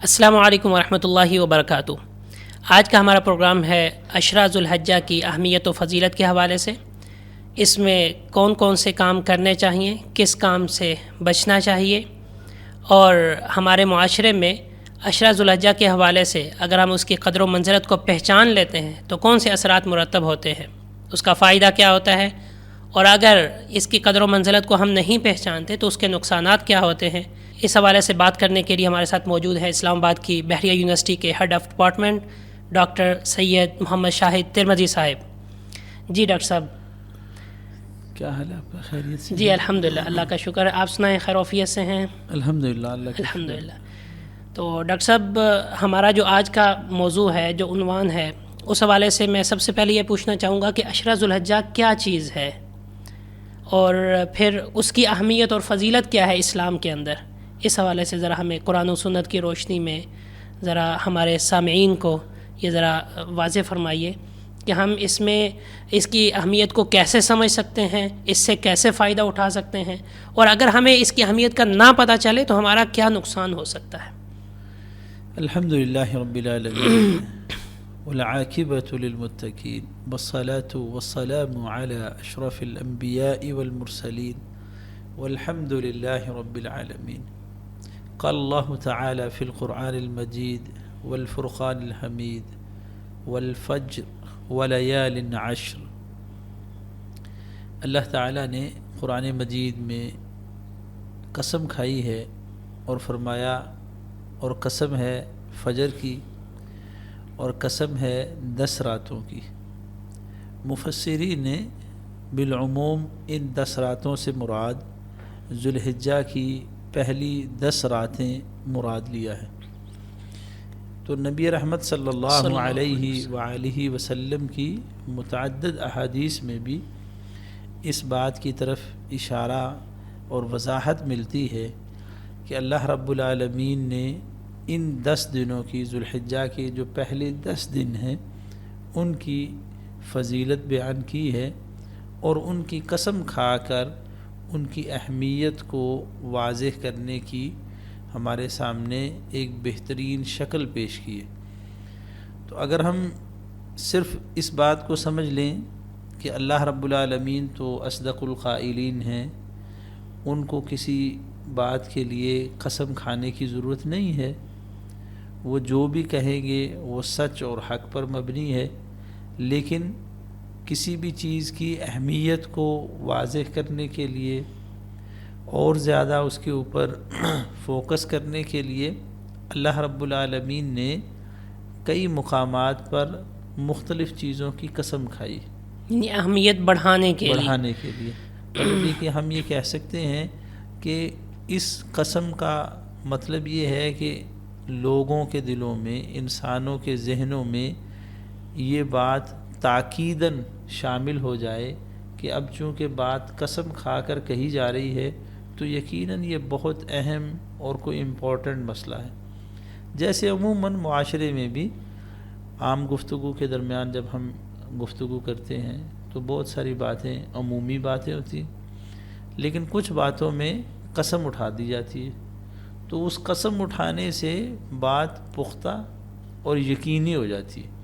السلام علیکم ورحمۃ اللہ وبرکاتہ۔ آج کا ہمارا پروگرام ہے عشرہ ذو الحجہ کی اہمیت و فضیلت کے حوالے سے۔ اس میں کون کون سے کام کرنے چاہیے، کس کام سے بچنا چاہیے، اور ہمارے معاشرے میں عشرہ ذو الحجہ کے حوالے سے اگر ہم اس کی قدر و منزلت کو پہچان لیتے ہیں تو کون سے اثرات مرتب ہوتے ہیں، اس کا فائدہ کیا ہوتا ہے، اور اگر اس کی قدر و منزلت کو ہم نہیں پہچانتے تو اس کے نقصانات کیا ہوتے ہیں۔ اس حوالے سے بات کرنے کے لیے ہمارے ساتھ موجود ہے اسلام آباد کی بحریہ یونیورسٹی کے ہیڈ آف ڈپارٹمنٹ ڈاکٹر سید محمد شاہد ترمذی صاحب۔ جی ڈاکٹر صاحب، کیا حال ہے آپ کا؟ خیریت سے؟ جی الحمدللہ، اللہ کا شکر ہے۔ آپ سنائیں، خیر وفیت سے ہیں؟ الحمدللہ، اللہ کا الحمدللہ۔ تو ڈاکٹر صاحب، ہمارا جو آج کا موضوع ہے، جو عنوان ہے، اس حوالے سے میں سب سے پہلے یہ پوچھنا چاہوں گا کہ عشرہ ذو الحجہ کیا چیز ہے، اور پھر اس کی اہمیت اور فضیلت کیا ہے اسلام کے اندر۔ اس حوالے سے ذرا ہمیں قرآن و سنت کی روشنی میں ذرا ہمارے سامعین کو یہ ذرا واضح فرمائیے کہ ہم اس میں اس کی اہمیت کو کیسے سمجھ سکتے ہیں، اس سے کیسے فائدہ اٹھا سکتے ہیں، اور اگر ہمیں اس کی اہمیت کا نہ پتہ چلے تو ہمارا کیا نقصان ہو سکتا ہے۔ الحمدللہ رب العالمین والعاقبۃ للمتقین والصلاة والسلام علی اشرف الانبیاء والمرسلین والحمد للہ رب العالمین۔ قال اللہ تعالی فی القرآن المجید والفرقان الحمید والفجر ولیال عشر۔ اللہ تعالی نے قرآن مجید میں قسم کھائی ہے اور فرمایا، اور قسم ہے فجر کی، اور قسم ہے 10 راتوں کی۔ مفسرین نے بالعموم ان 10 راتوں سے مراد ذو الحجہ کی پہلی 10 راتیں مراد لیا ہے۔ تو نبی رحمت صلی اللہ علیہ وآلہ وسلم کی متعدد احادیث میں بھی اس بات کی طرف اشارہ اور وضاحت ملتی ہے کہ اللہ رب العالمین نے ان 10 دنوں کی، ذو الحجہ کے جو پہلے 10 دن ہیں، ان کی فضیلت بیان کی ہے، اور ان کی قسم کھا کر ان کی اہمیت کو واضح کرنے کی ہمارے سامنے ایک بہترین شکل پیش کی ہے۔ تو اگر ہم صرف اس بات کو سمجھ لیں کہ اللہ رب العالمین تو اصدق القائلین ہیں، ان کو کسی بات کے لیے قسم کھانے کی ضرورت نہیں ہے، وہ جو بھی کہیں گے وہ سچ اور حق پر مبنی ہے، لیکن کسی بھی چیز کی اہمیت کو واضح کرنے کے لیے اور زیادہ اس کے اوپر فوکس کرنے کے لیے اللہ رب العالمین نے کئی مقامات پر مختلف چیزوں کی قسم کھائی، یعنی اہمیت بڑھانے کے لیے۔ کہ ہم یہ کہہ سکتے ہیں کہ اس قسم کا مطلب یہ ہے کہ لوگوں کے دلوں میں، انسانوں کے ذہنوں میں یہ بات تاکیداً شامل ہو جائے کہ اب چونکہ بات قسم کھا کر کہی جا رہی ہے تو یقیناً یہ بہت اہم اور کوئی امپورٹنٹ مسئلہ ہے۔ جیسے عموماً معاشرے میں بھی عام گفتگو کے درمیان جب ہم گفتگو کرتے ہیں تو بہت ساری باتیں عمومی باتیں ہوتی ہیں، لیکن کچھ باتوں میں قسم اٹھا دی جاتی ہے، تو اس قسم اٹھانے سے بات پختہ اور یقینی ہو جاتی ہے۔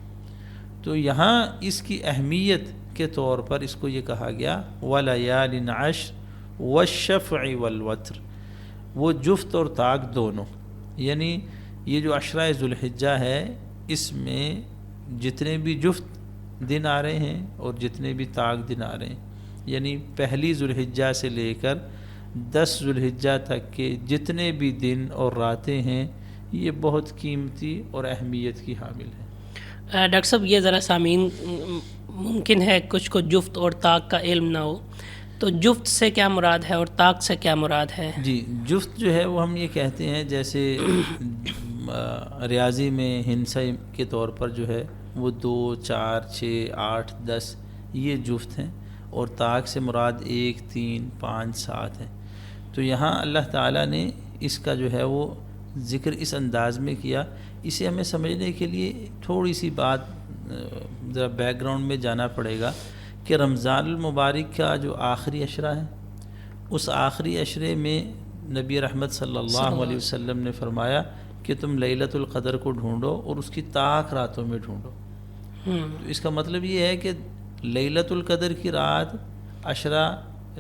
تو یہاں اس کی اہمیت کے طور پر اس کو یہ کہا گیا وَلَيَالٍ عَشْرٍ وَالشَّفْعِ وَالْوَتْرِ، وہ جفت اور طاق دونوں، یعنی یہ جو عشرہ ذو الحجہ ہے، اس میں جتنے بھی جفت دن آ رہے ہیں اور جتنے بھی طاق دن آ رہے ہیں، یعنی پہلی ذو الحجہ سے لے کر 10 ذو الحجہ تک کے جتنے بھی دن اور راتیں ہیں، یہ بہت قیمتی اور اہمیت کی حامل ہیں۔ ڈاکٹر صاحب، یہ ذرا سامعین ممکن ہے کچھ کو جفت اور طاق کا علم نہ ہو، تو جفت سے کیا مراد ہے اور طاق سے کیا مراد ہے؟ جی، جفت جو ہے وہ ہم یہ کہتے ہیں، جیسے ریاضی میں ہندسہ کے طور پر جو ہے وہ 2 4 6 8 10 یہ جفت ہیں، اور طاق سے مراد 1 3 5 7 ہے۔ تو یہاں اللہ تعالیٰ نے اس کا جو ہے وہ ذکر اس انداز میں کیا۔ اسے ہمیں سمجھنے کے لیے تھوڑی سی بات ذرا بیک گراؤنڈ میں جانا پڑے گا کہ رمضان المبارک کا جو آخری عشرہ ہے، اس آخری عشرے میں نبی رحمت صلی اللہ علیہ وسلم نے فرمایا کہ تم لیلۃ القدر کو ڈھونڈو اور اس کی طاق راتوں میں ڈھونڈو. تو اس کا مطلب یہ ہے کہ لیلۃ القدر کی رات عشرہ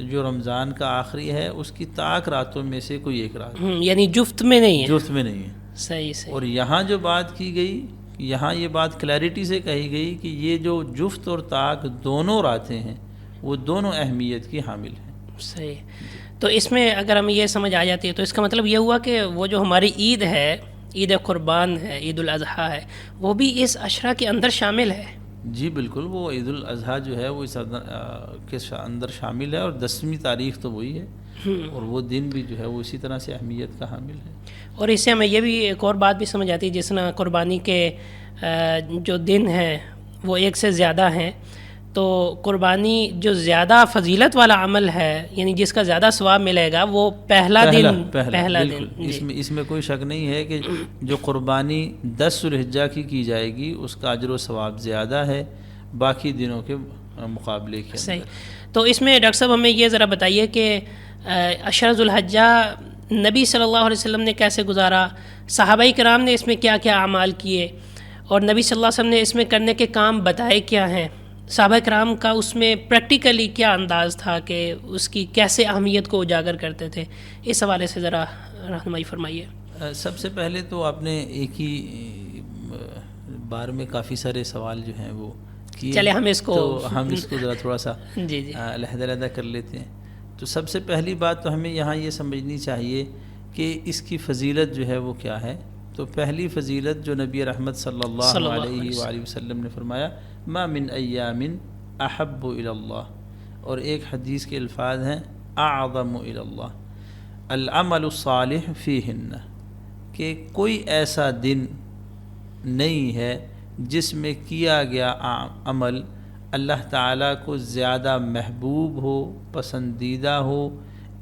جو رمضان کا آخری ہے اس کی طاق راتوں میں سے کوئی ایک رات یعنی جفت میں نہیں ہے. جفت میں نہیں ہے. صحیح صحیح. اور یہاں جو بات کی گئی، یہاں یہ بات کلیئرٹی سے کہی گئی کہ یہ جو جفت اور طاق دونوں راتیں ہیں وہ دونوں اہمیت کی حامل ہیں. صحیح. تو اس میں اگر ہمیں یہ سمجھ آ جاتی ہے تو اس کا مطلب یہ ہوا کہ وہ جو ہماری عید ہے، عید قربان ہے، عید الاضحیٰ ہے، وہ بھی اس عشرہ کے اندر شامل ہے. جی بالکل، وہ عید الاضحیٰ جو ہے وہ اس کے اندر شامل ہے، اور 10ویں تاریخ تو وہی ہے، اور وہ دن بھی جو ہے وہ اسی طرح سے اہمیت کا حامل ہے. اور اس سے ہمیں یہ بھی ایک اور بات بھی سمجھ آتی ہے، جس طرح قربانی کے جو دن ہیں وہ ایک سے زیادہ ہیں، تو قربانی جو زیادہ فضیلت والا عمل ہے، یعنی جس کا زیادہ ثواب ملے گا، وہ پہلا دن. بالکل. اس میں کوئی شک نہیں ہے کہ جو قربانی 10 ذوالحجہ کی جائے گی اس کا اجر و ثواب زیادہ ہے باقی دنوں کے مقابلے کے. صحیح. تو اس میں ڈاکٹر صاحب ہمیں یہ ذرا بتائیے کہ عشرہ ذوالحجہ نبی صلی اللہ علیہ وسلم نے کیسے گزارا، صحابہ کرام نے اس میں کیا کیا اعمال کیے، اور نبی صلی اللہ علیہ وسلم نے اس میں کرنے کے کام بتائے کیا ہیں، صحابہ کرام کا اس میں پریکٹیکلی کیا انداز تھا کہ اس کی کیسے اہمیت کو اجاگر کرتے تھے، اس حوالے سے ذرا رہنمائی فرمائیے. سب سے پہلے تو آپ نے ایک ہی بار میں کافی سارے سوال جو ہیں وہ کیے. چلے ہم اس کو ذرا تھوڑا سا جی علیحدہ کر لیتے ہیں. تو سب سے پہلی بات تو ہمیں یہاں یہ سمجھنی چاہیے کہ اس کی فضیلت جو ہے وہ کیا ہے. تو پہلی فضیلت جو نبی رحمت صلی اللہ علیہ وآلہ وسلم نے فرمایا، ما من ایام احب الی اللہ، اور ایک حدیث کے الفاظ ہیں اعظم الی اللہ العمل الصالح فیہن، کہ کوئی ایسا دن نہیں ہے جس میں کیا گیا عمل اللہ تعالیٰ کو زیادہ محبوب ہو، پسندیدہ ہو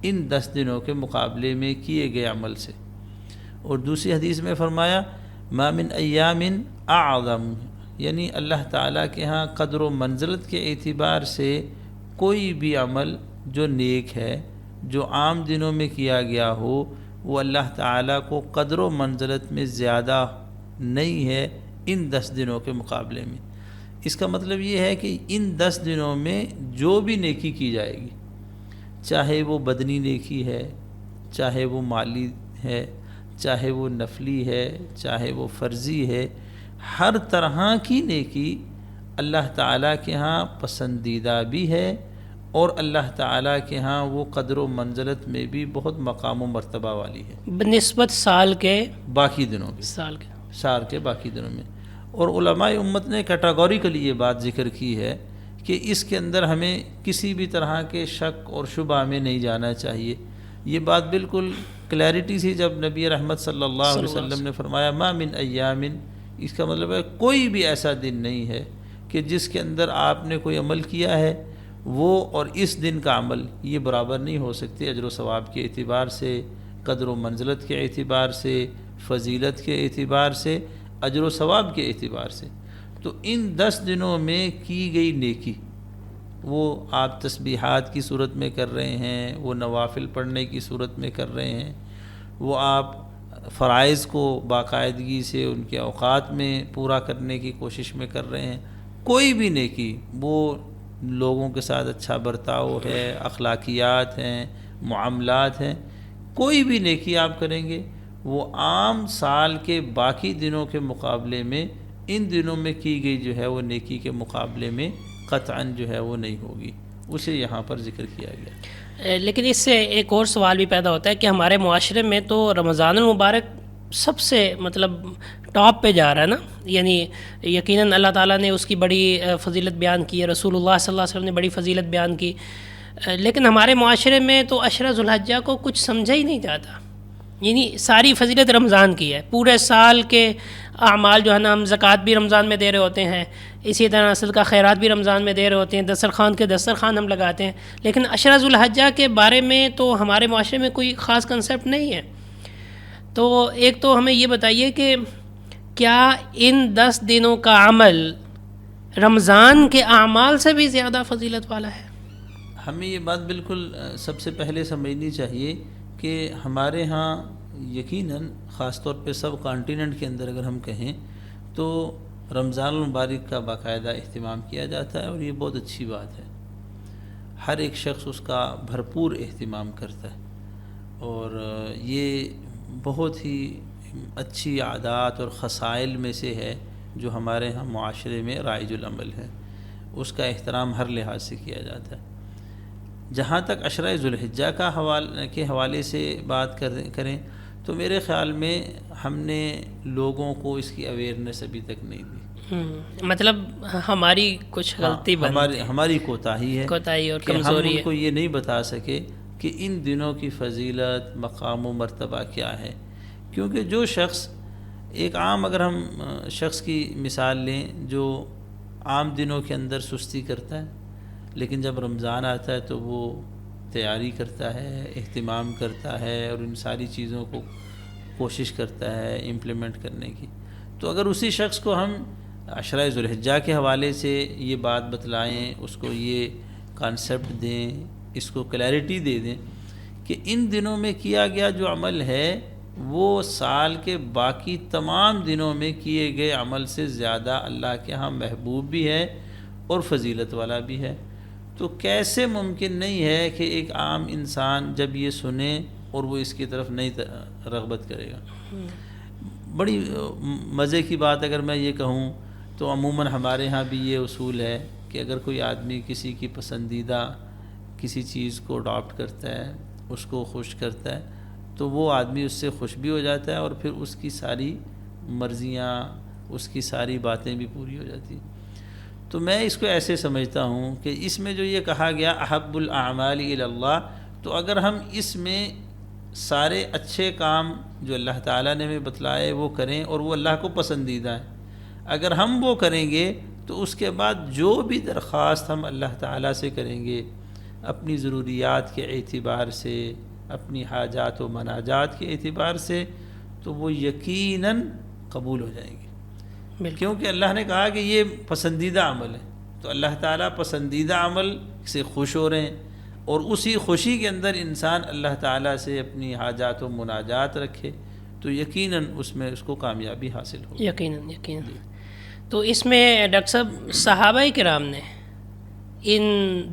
ان 10 دنوں کے مقابلے میں کیے گئے عمل سے. اور دوسری حدیث میں فرمایا ما من ایام اعظم، یعنی اللہ تعالیٰ کے ہاں قدر و منزلت کے اعتبار سے کوئی بھی عمل جو نیک ہے، جو عام دنوں میں کیا گیا ہو، وہ اللہ تعالیٰ کو قدر و منزلت میں زیادہ نہیں ہے ان 10 دنوں کے مقابلے میں. اس کا مطلب یہ ہے کہ ان 10 دنوں میں جو بھی نیکی کی جائے گی، چاہے وہ بدنی نیکی ہے، چاہے وہ مالی ہے، چاہے وہ نفلی ہے، چاہے وہ فرضی ہے، ہر طرح کی نیکی اللہ تعالیٰ کے ہاں پسندیدہ بھی ہے، اور اللہ تعالیٰ کے ہاں وہ قدر و منزلت میں بھی بہت مقام و مرتبہ والی ہے بنسبت سال کے باقی دنوں کے، سال کے باقی دنوں میں. اور علماء امت نے کیٹاگوریکلی یہ بات ذکر کی ہے کہ اس کے اندر ہمیں کسی بھی طرح کے شک اور شبہ میں نہیں جانا چاہیے. یہ بات بالکل کلیئرٹی سے جب نبی رحمت صلی اللہ علیہ وسلم نے فرمایا ما من ایام، اس کا مطلب ہے کوئی بھی ایسا دن نہیں ہے کہ جس کے اندر آپ نے کوئی عمل کیا ہے وہ اور اس دن کا عمل یہ برابر نہیں ہو سکتے اجر و ثواب کے اعتبار سے، قدر و منزلت کے اعتبار سے، فضیلت کے اعتبار سے، اجر و ثواب کے اعتبار سے. تو ان 10 دنوں میں کی گئی نیکی، وہ آپ تسبیحات کی صورت میں کر رہے ہیں، وہ نوافل پڑھنے کی صورت میں کر رہے ہیں، وہ آپ فرائض کو باقاعدگی سے ان کے اوقات میں پورا کرنے کی کوشش میں کر رہے ہیں، کوئی بھی نیکی، وہ لوگوں کے ساتھ اچھا برتاؤ ہے، اخلاقیات ہیں، معاملات ہیں، کوئی بھی نیکی آپ کریں گے وہ عام سال کے باقی دنوں کے مقابلے میں ان دنوں میں کی گئی جو ہے وہ نیکی کے مقابلے میں قطعاً جو ہے وہ نہیں ہوگی. اسے یہاں پر ذکر کیا گیا. لیکن اس سے ایک اور سوال بھی پیدا ہوتا ہے کہ ہمارے معاشرے میں تو رمضان المبارک سب سے ٹاپ پہ جا رہا ہے نا، یعنی یقیناً اللہ تعالیٰ نے اس کی بڑی فضیلت بیان کی ہے، رسول اللہ صلی اللہ علیہ وسلم نے بڑی فضیلت بیان کی، لیکن ہمارے معاشرے میں تو عشرہ ذوالحجہ کو کچھ سمجھا ہی نہیں جاتا. یعنی ساری فضیلت رمضان کی ہے، پورے سال کے اعمال جو ہے نا، ہم زکوٰۃ بھی رمضان میں دے رہے ہوتے ہیں، اسی طرح صدقہ خیرات بھی رمضان میں دے رہے ہوتے ہیں، دسترخوان ہم لگاتے ہیں، لیکن عشرہ ذوالحجہ کے بارے میں تو ہمارے معاشرے میں کوئی خاص کنسیپٹ نہیں ہے. تو ایک تو ہمیں یہ بتائیے کہ کیا ان 10 دنوں کا عمل رمضان کے اعمال سے بھی زیادہ فضیلت والا ہے؟ ہمیں یہ بات بالکل سب سے پہلے سمجھنی چاہیے کہ ہمارے ہاں یقیناً خاص طور پہ سب کانٹیننٹ کے اندر اگر ہم کہیں تو رمضان المبارک کا باقاعدہ اہتمام کیا جاتا ہے، اور یہ بہت اچھی بات ہے. ہر ایک شخص اس کا بھرپور اہتمام کرتا ہے، اور یہ بہت ہی اچھی عادات اور خصائل میں سے ہے جو ہمارے ہاں معاشرے میں رائج العمل ہے. اس کا احترام ہر لحاظ سے کیا جاتا ہے. جہاں تک عشرہ ذو الحجہ کے حوالے سے بات کریں تو میرے خیال میں ہم نے لوگوں کو اس کی اویئرنیس ابھی تک نہیں دی. مطلب ہماری کچھ غلطی ہماری کوتاہی ہے اور کہ ہم کمزوری ان کو یہ نہیں بتا سکے کہ ان دنوں کی فضیلت، مقام و مرتبہ کیا ہے. کیونکہ جو شخص ایک عام، اگر ہم شخص کی مثال لیں جو عام دنوں کے اندر سستی کرتا ہے، لیکن جب رمضان آتا ہے تو وہ تیاری کرتا ہے، اہتمام کرتا ہے، اور ان ساری چیزوں کو کوشش کرتا ہے امپلیمنٹ کرنے کی. تو اگر اسی شخص کو ہم عشرہ ذو الحجہ کے حوالے سے یہ بات بتلائیں، اس کو یہ کانسیپٹ دیں، اس کو کلیئرٹی دے دیں کہ ان دنوں میں کیا گیا جو عمل ہے وہ سال کے باقی تمام دنوں میں کیے گئے عمل سے زیادہ اللہ کے ہاں محبوب بھی ہے اور فضیلت والا بھی ہے. تو کیسے ممکن نہیں ہے کہ ایک عام انسان جب یہ سنے اور وہ اس کی طرف نہیں رغبت کرے گا. بڑی مزے کی بات اگر میں یہ کہوں تو عموماً ہمارے ہاں بھی یہ اصول ہے کہ اگر کوئی آدمی کسی کی پسندیدہ کسی چیز کو اڈاپٹ کرتا ہے، اس کو خوش کرتا ہے، تو وہ آدمی اس سے خوش بھی ہو جاتا ہے، اور پھر اس کی ساری مرضیاں، اس کی ساری باتیں بھی پوری ہو جاتی ہیں. تو میں اس کو ایسے سمجھتا ہوں کہ اس میں جو یہ کہا گیا احب الاعمال الی اللہ، تو اگر ہم اس میں سارے اچھے کام جو اللہ تعالیٰ نے ہمیں بتلائے وہ کریں اور وہ اللہ کو پسندیدہ ہیں، اگر ہم وہ کریں گے تو اس کے بعد جو بھی درخواست ہم اللہ تعالیٰ سے کریں گے اپنی ضروریات کے اعتبار سے، اپنی حاجات و مناجات کے اعتبار سے، تو وہ یقیناً قبول ہو جائیں گی. کیونکہ اللہ نے کہا کہ یہ پسندیدہ عمل ہے، تو اللہ تعالیٰ پسندیدہ عمل سے خوش ہو رہے ہیں، اور اسی خوشی کے اندر انسان اللہ تعالیٰ سے اپنی حاجات و مناجات رکھے تو یقیناً اس میں اس کو کامیابی حاصل ہو. یقیناً. تو اس میں ڈاکٹر صاحب صحابہ کرام نے ان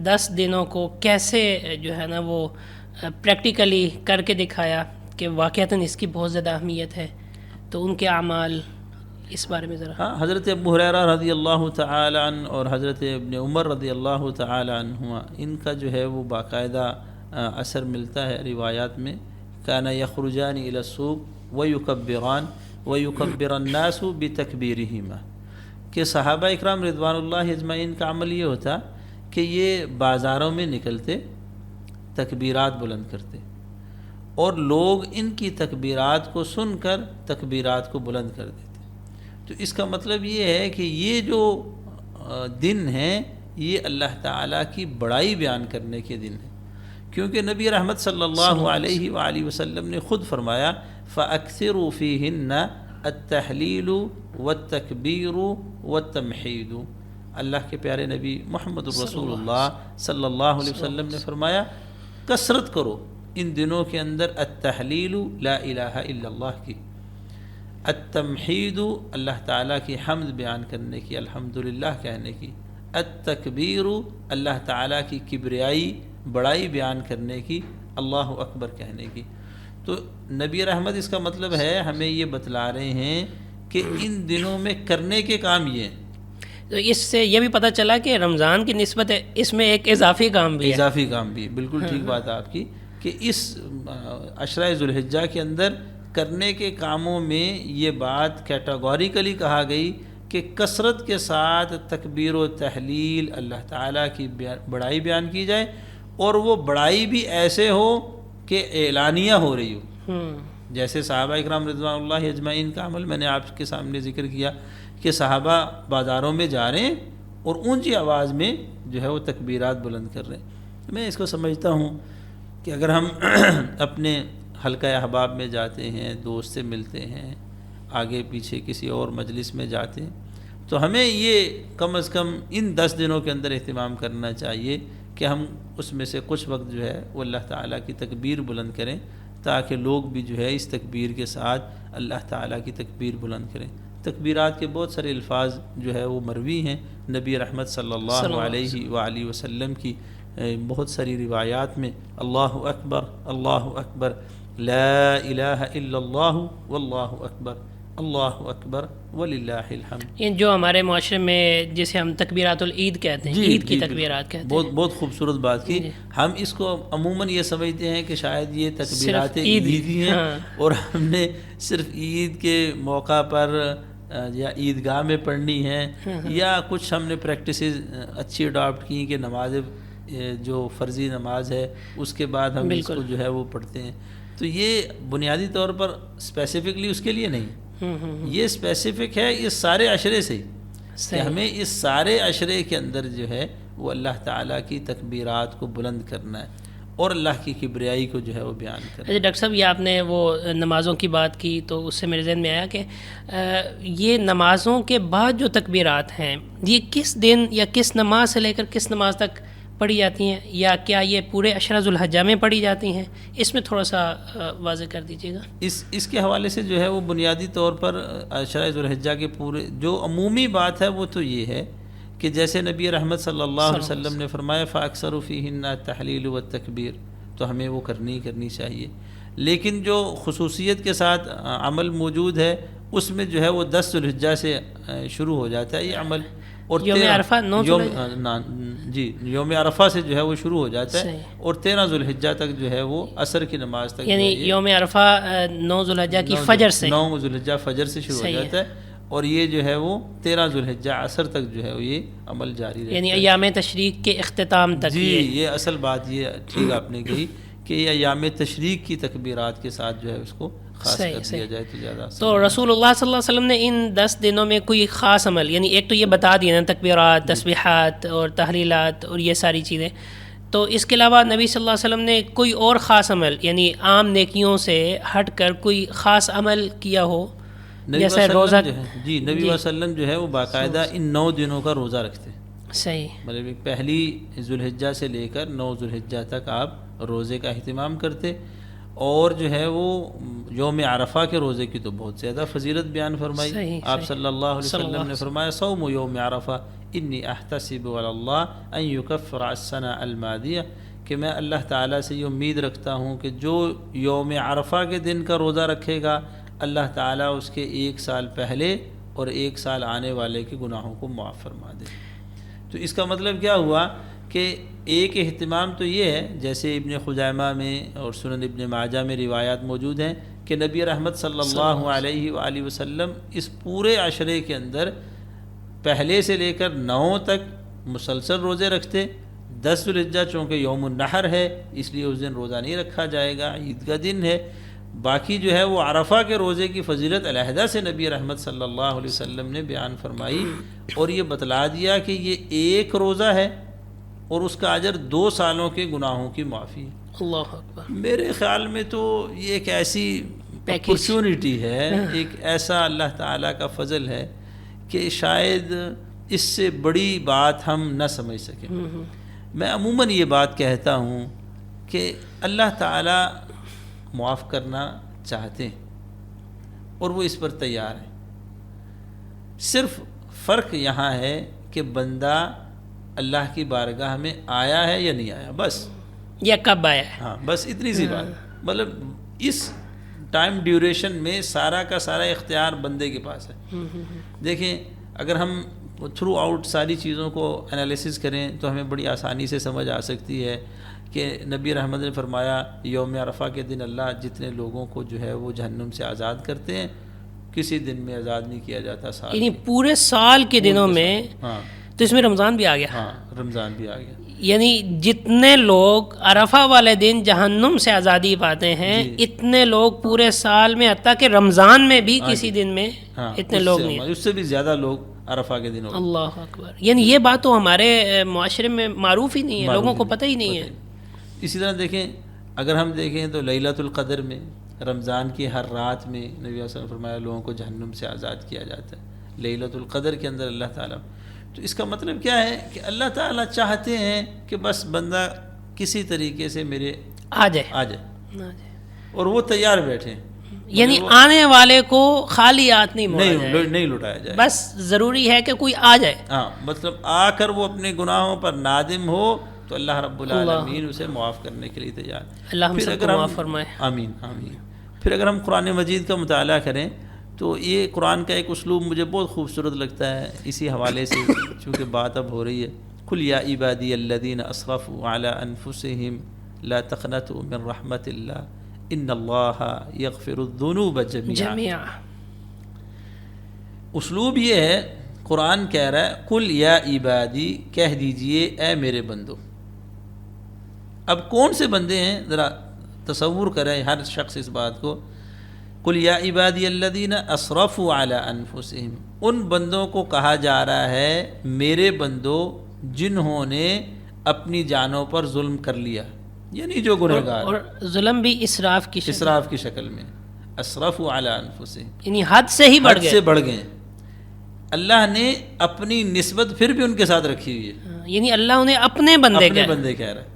10 دنوں کو کیسے جو ہے نا وہ پریکٹیکلی کر کے دکھایا کہ واقعتاً اس کی بہت زیادہ اہمیت ہے، تو ان کے اعمال اس بارے میں ذرا. ہاں، حضرت ابو ہریرہ رضی اللہ تعالی عنہ اور حضرت ابن عمر رضی اللہ تعالی عنہما، ان کا جو ہے وہ باقاعدہ اثر ملتا ہے روایات میں. کان یخرجان الی السوق ویکبران ویکبر الناس بتکبیرہما، کہ صحابہ اکرام رضوان اللہ اجمعین کا عمل یہ ہوتا کہ یہ بازاروں میں نکلتے، تکبیرات بلند کرتے، اور لوگ ان کی تکبیرات کو سن کر تکبیرات کو بلند کر دیتے. تو اس کا مطلب یہ ہے کہ یہ جو دن ہیں یہ اللہ تعالیٰ کی بڑائی بیان کرنے کے دن ہیں، کیونکہ نبی رحمت صلی اللہ علیہ وآلہ وسلم نے خود فرمایا فَأَكْثِرُوا فِيهِنَّ التَّحْلِيلُ وَالتَّكْبِيرُ وَالتَّمْحِيدُ. اللہ کے پیارے نبی محمد الرسول اللہ صلی اللہ علیہ وسلم نے فرمایا کثرت کرو ان دنوں کے اندر التحلیل لا الہ الا اللہ کی، التمحید اللہ تعالیٰ کی حمد بیان کرنے کی، الحمدللہ کہنے کی، التکبیر اللہ تعالیٰ کی کبریائی بڑائی بیان کرنے کی، اللہ اکبر کہنے کی. تو نبی رحمت اس کا مطلب ہے ہمیں یہ بتلا رہے ہیں کہ ان دنوں میں کرنے کے کام یہ ہیں. تو اس سے یہ بھی پتہ چلا کہ رمضان کی نسبت اس میں ایک اضافی کام بھی ہے. اضافی کام بھی، بالکل ٹھیک بات ہے آپ کی، کہ اس عشرہ ذو الحجہ کے اندر کرنے کے کاموں میں یہ بات کیٹاگوریکلی کہا گئی کہ کثرت کے ساتھ تکبیر و تحلیل اللہ تعالیٰ کی بڑائی بیان کی جائے، اور وہ بڑائی بھی ایسے ہو کہ اعلانیہ ہو رہی ہو. جیسے صحابہ اکرام رضوان اللہ اجمعین کا عمل میں نے آپ کے سامنے ذکر کیا کہ صحابہ بازاروں میں جا رہے ہیں اور اونچی آواز میں جو ہے وہ تکبیرات بلند کر رہے ہیں. میں اس کو سمجھتا ہوں کہ اگر ہم اپنے حلقہ احباب میں جاتے ہیں، دوست سے ملتے ہیں، آگے پیچھے کسی اور مجلس میں جاتے ہیں، تو ہمیں یہ کم از کم ان 10 دنوں کے اندر اہتمام کرنا چاہیے کہ ہم اس میں سے کچھ وقت جو ہے وہ اللہ تعالیٰ کی تکبیر بلند کریں، تاکہ لوگ بھی جو ہے اس تکبیر کے ساتھ اللہ تعالیٰ کی تکبیر بلند کریں۔ تکبیرات کے بہت سارے الفاظ جو ہے وہ مروی ہیں، نبی رحمت صلی اللہ علیہ وآلہ وسلم کی بہت ساری روایات میں اللہ اکبر، لا الہ الا اللہ واللہ اکبر، اللہ اکبر وللہ الحمد، یہ جو ہمارے معاشرے میں جسے ہم تکبیرات العید کہتے ہیں، عید کی تکبیرات کہتے ہیں، بہت خوبصورت بات کی۔ ہم اس کو عموماً یہ سمجھتے ہیں کہ شاید یہ تکبیرات عید ہی ہیں، اور ہم نے صرف عید کے موقع پر یا عیدگاہ میں پڑھنی ہے، یا کچھ ہم نے پریکٹسز اچھی اڈاپٹ کی کہ نماز جو فرضی نماز ہے اس کے بعد ہم اس کو جو ہے وہ پڑھتے ہیں۔ تو یہ بنیادی طور پر اسپیسیفکلی اس کے لیے نہیں، یہ اسپیسیفک ہے اس سارے عشرے سے، کہ ہمیں اس سارے عشرے کے اندر جو ہے وہ اللہ تعالیٰ کی تکبیرات کو بلند کرنا ہے اور اللہ کی کبریائی کو جو ہے وہ بیان کرنا ہے۔ ڈاکٹر صاحب یہ آپ نے وہ نمازوں کی بات کی تو اس سے میرے ذہن میں آیا کہ یہ نمازوں کے بعد جو تکبیرات ہیں یہ کس دن یا کس نماز سے لے کر کس نماز تک پڑھی جاتی ہیں، یا کیا یہ پورے عشرہ ذو الحجہ میں پڑھی جاتی ہیں؟ اس میں تھوڑا سا واضح کر دیجیے گا۔ اس کے حوالے سے جو ہے وہ بنیادی طور پر عشرہ ذو الحجہ کے پورے جو عمومی بات ہے وہ تو یہ ہے کہ جیسے نبی رحمت صلی اللہ علیہ وسلم نے فرمایا فَأَكْثَرُ فِيهِنَّ التَّحْلِيلُ وَالتَّكْبِيرُ، تو ہمیں وہ کرنی چاہیے، لیکن جو خصوصیت کے ساتھ عمل موجود ہے اس میں جو ہے وہ 10 ذو الحجہ سے شروع ہو جاتا ہے یہ عمل، اور یوم عرفہ یوم عرفہ سے جو ہے وہ شروع ہو جاتا ہے، اور 13 ذو الحجہ تک جو ہے وہ عصر کی نماز تک، یعنی یوم عرفہ 9 ذو الحجہ کی فجر سے، 9 ذو الحجہ فجر سے شروع ہو جاتا ہے، اور یہ جو ہے وہ 13 ذو الحجہ عصر تک جو ہے وہ یہ عمل جاری رہتا ہے، یعنی ایام تشریق کے اختتام تک۔ جی یہ اصل بات یہ ٹھیک آپ نے کہی کہ یہ ایام تشریق کی تکبیرات کے ساتھ جو ہے اس کو خاص کر دیا جائے تو زیادہ۔ تو رسول اللہ صلی اللہ علیہ وسلم نے ان 10 دنوں میں کوئی خاص عمل، یعنی ایک تو یہ بتا دیا نا تکبیرات، تسبیحات اور تحلیلات اور یہ ساری چیزیں، تو اس کے علاوہ نبی صلی اللہ علیہ وسلم نے کوئی اور خاص عمل یعنی عام نیکیوں سے ہٹ کر کوئی خاص عمل کیا ہو؟ جیسے روزہ، جی نبی صلی اللہ علیہ وسلم جو ہے وہ باقاعدہ ان 9 دنوں کا روزہ رکھتے، صحیح، مطلب پہلی ذو الحجہ سے لے کر 9 ذو الحجہ تک آپ روزے کا اہتمام کرتے، اور جو ہے وہ یوم عرفہ کے روزے کی تو بہت زیادہ فضیلت بیان فرمائی۔ آپ صلی اللہ علیہ وسلم نے فرمایا صوم یوم عرفہ انی احتسب علی اللہ ان یکفر السنہ الماضیہ، کہ میں اللہ تعالیٰ سے یہ امید رکھتا ہوں کہ جو یوم عرفہ کے دن کا روزہ رکھے گا اللہ تعالیٰ اس کے 1 سال پہلے اور 1 سال آنے والے کے گناہوں کو معاف فرما دے۔ تو اس کا مطلب کیا ہوا کہ ایک اہتمام تو یہ ہے، جیسے ابن خزیمہ میں اور سنن ابن ماجہ میں روایات موجود ہیں کہ نبی رحمت صلی اللہ علیہ وآلہ وسلم اس پورے عشرے کے اندر پہلے سے لے کر 9 تک مسلسل روزے رکھتے۔ 10 ذو الحجہ چونکہ یوم النحر ہے اس لیے اس دن روزہ نہیں رکھا جائے گا، عید کا دن ہے، باقی جو ہے وہ عرفہ کے روزے کی فضیلت علیحدہ سے نبی رحمت صلی اللہ علیہ وسلم نے بیان فرمائی، اور یہ بتلا دیا کہ یہ ایک روزہ ہے اور اس کا اجر 2 سالوں کے گناہوں کی معافی ہے۔ اللہ اکبر۔ میرے خیال میں تو یہ ایک ایسی اپرچونٹی ہے، ایک ایسا اللہ تعالیٰ کا فضل ہے کہ شاید اس سے بڑی بات ہم نہ سمجھ سکیں۔ میں عموماً یہ بات کہتا ہوں کہ اللہ تعالیٰ معاف کرنا چاہتے ہیں اور وہ اس پر تیار ہیں، صرف فرق یہاں ہے کہ بندہ اللہ کی بارگاہ میں آیا ہے یا نہیں آیا، بس، یا کب آیا ہے، ہاں بس اتنی سی بات، مطلب اس ٹائم ڈیوریشن میں سارا کا سارا اختیار بندے کے پاس ہے۔ دیکھیں اگر ہم تھرو آؤٹ ساری چیزوں کو انالیسس کریں تو ہمیں بڑی آسانی سے سمجھ آ سکتی ہے کہ نبی رحمت نے فرمایا یوم عرفہ کے دن اللہ جتنے لوگوں کو جو ہے وہ جہنم سے آزاد کرتے ہیں کسی دن میں آزاد نہیں کیا جاتا، سال یعنی پورے سال کے دنوں میں۔ ہاں تو اس میں رمضان بھی آ گیا، ہاں رمضان بھی آ گیا، یعنی جتنے لوگ عرفہ والے دن جہنم سے آزادی پاتے ہیں اتنے لوگ پورے سال میں، حتیٰ کہ رمضان میں بھی کسی دن میں اتنے لوگ نہیں ہیں، اس سے بھی زیادہ لوگ عرفہ کے دن ہوتے ہیں۔ اللہ اکبر، یعنی یہ بات تو ہمارے معاشرے میں معروف ہی نہیں ہے، لوگوں کو پتہ ہی نہیں ہے۔ اسی طرح دیکھیں اگر ہم دیکھیں تو لیلۃ القدر میں رمضان کی ہر رات میں نبی صلی اللہ علیہ وسلم نے فرمایا لوگوں کو جہنم سے آزاد کیا جاتا ہے لیلۃ القدر کے اندر اللہ تعالیٰ۔ تو اس کا مطلب کیا ہے کہ اللہ تعالیٰ چاہتے ہیں کہ بس بندہ کسی طریقے سے میرے آ جائے۔ اور وہ تیار بیٹھے ہیں، یعنی آنے والے کو خالی ہاتھ نہیں موڑا جائے، نہیں لٹایا جائے، بس ضروری ہے کہ کوئی آ جائے. ہاں مطلب آ کر وہ اپنے گناہوں پر نادم ہو تو اللہ رب العالمین اسے معاف کرنے کے لیے تیار. اللہ ہم پھر سب کو اگر معاف فرمائے. آمین آمین. پھر اگر ہم قرآن مجید کا مطالعہ کریں تو یہ قرآن کا ایک اسلوب مجھے بہت خوبصورت لگتا ہے اسی حوالے سے، چونکہ بات اب ہو رہی ہے. قل یا عبادی الذین اسرفوا علی انفسہم لا تقنطوا من رحمت اللہ ان اللہ یغفر الذنوب جميعا. اسلوب یہ ہے، قرآن کہہ رہا ہے قل یا عبادی، کہہ دیجئے اے میرے بندو. اب کون سے بندے ہیں ذرا تصور کریں ہر شخص اس بات کو. قل یا عبادی الذین اسرفوا علی انفسہم، ان بندوں کو کہا جا رہا ہے میرے بندو جنہوں نے اپنی جانوں پر ظلم کر لیا، یعنی جو گنہگار. اور ظلم بھی اسراف کی شکل، اسراف کی شکل میں، اسرفوا علی انفسہم، یعنی حد سے ہی بڑھ حد گئے. سے بڑھ گئے. اللہ نے اپنی نسبت پھر بھی ان کے ساتھ رکھی ہوئی ہے، یعنی اللہ انہیں اپنے بندے اپنے کہے. بندے کہہ رہا ہے.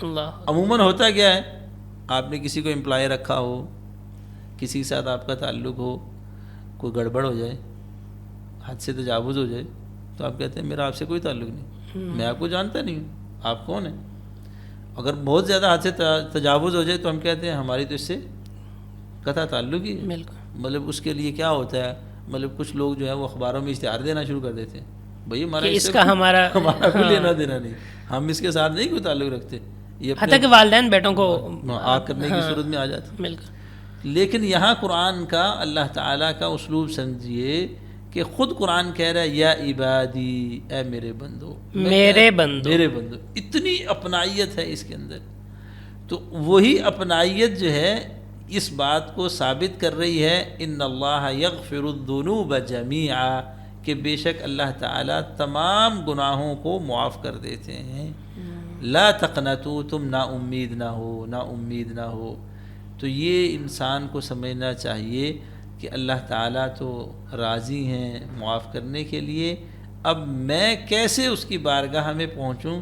اللہ. عموماً ہوتا کیا ہے، آپ نے کسی کو امپلائی رکھا ہو، کسی کے ساتھ آپ کا تعلق ہو، کوئی گڑبڑ ہو جائے، حد سے تجاوز ہو جائے، تو آپ کہتے ہیں میرا آپ سے کوئی تعلق نہیں، میں آپ کو جانتا نہیں ہوں، آپ کون ہیں. اگر بہت زیادہ حد سے تجاوز ہو جائے تو ہم کہتے ہیں ہماری تو اس سے قطع تعلق ہی ہے. بالکل. مطلب اس کے لیے کیا ہوتا ہے، مطلب کچھ لوگ جو ہے وہ اخباروں میں اشتہار دینا شروع کر دیتے ہیں، بھئی ہمارا کہ اس کا ہمارا کوئی لینا دینا نہیں، ہم اس کے ساتھ نہیں کوئی تعلق رکھتے. یہ حتیٰ کہ والدین بیٹوں کو آگ کرنے کی صورت میں آ جاتے ہیں. بالکل. لیکن یہاں قرآن کا اللہ تعالیٰ کا اسلوب سمجھیے کہ خود قرآن کہہ رہا ہے یا عبادی، اے میرے بندو، میرے بندو، میرے بندو. اتنی اپنائیت ہے اس کے اندر. تو وہی اپنائیت جو ہے اس بات کو ثابت کر رہی ہے ان اللہ یغفر الذنوب جميعا، کہ بے شک اللہ تعالیٰ تمام گناہوں کو معاف کر دیتے ہیں. لا تقنطوا، تم نا امید نہ ہو، نا امید نہ ہو. تو یہ انسان کو سمجھنا چاہیے کہ اللہ تعالیٰ تو راضی ہیں معاف کرنے کے لیے، اب میں کیسے اس کی بارگاہ میں پہنچوں